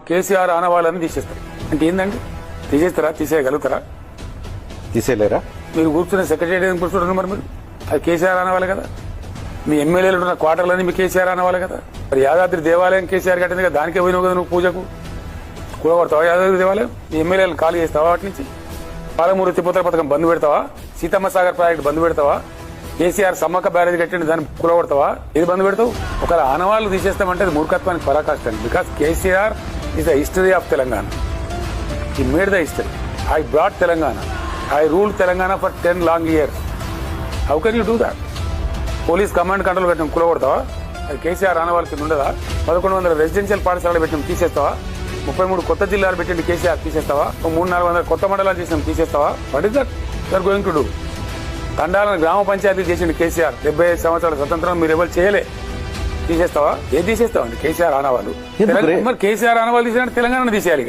కేసీఆర్ ఆనవాళ్ళని తీసేస్తారు అంటే ఏందండి? తీసేస్తారా? తీసేయగలుగుతారా? తీసేయలేరా? మీరు కూర్చునే సెక్రటరీ కూర్చుంటారు మరి మీరు అది కేసీఆర్ ఆనవాలి కదా. మీ ఎమ్మెల్యేలు ఉన్న క్వార్టర్లని మీ కేసీఆర్ ఆనవాలి కదా. మరి యాదాద్రి దేవాలయం కేసీఆర్ కట్టింది కదా, దానికే పోయినావు కదా నువ్వు పూజకు. కూడగొడతావా యాదాద్రి దేవాలయం? మీ ఎమ్మెల్యేలను ఖాళీ చేస్తావా వాటి నుంచి? పాలమూరు తిరుపతి పథకం బంద్ పెడతావా? సీతమ్మ సాగర్ ప్రాజెక్టు బంద్ పెడతావా? కేసీఆర్ సమ్మక్క బ్యారేజ్ కట్టిండి దాన్ని కూడగొడతావా? ఏది బంద్ పెడతావు? ఒకవేళ ఆనవాళ్లు తీసేస్తామంటే అది మూర్ఖత్వానికి పరాకాష్ట. Because KCR is the history of Telangana. He made the history. I brought Telangana. I ruled Telangana for 10 long years. How can you do that? Police command control పెట్టిన కూలగొడతావా? అది కేసీఆర్ ఆనవాళ్ళ కింద ఉండదా? 1100 రెసిడెన్షియల్ పాఠశాలలు పెట్టిన తీసేస్తావా? 33 కొత్త జిల్లాలు పెట్టిండి కేసీఆర్ తీసేస్తావా? 300-400 కొత్త మండలాలు చేసిన తీసేస్తావా? What is that you're going to do? తండాలను గ్రామ పంచాయతీ చేసింది కేసీఆర్. 75 సంవత్సరాల స్వతంత్రం మీరు ఎవరు చేయలే. తీసేస్తావా? ఏది తీసేస్తావండి? కేసీఆర్ ఆనవాళ్ళు. మరి కేసీఆర్ ఆనవాళ్ళు తీసేయాలంటే తెలంగాణ తీసేయాలి.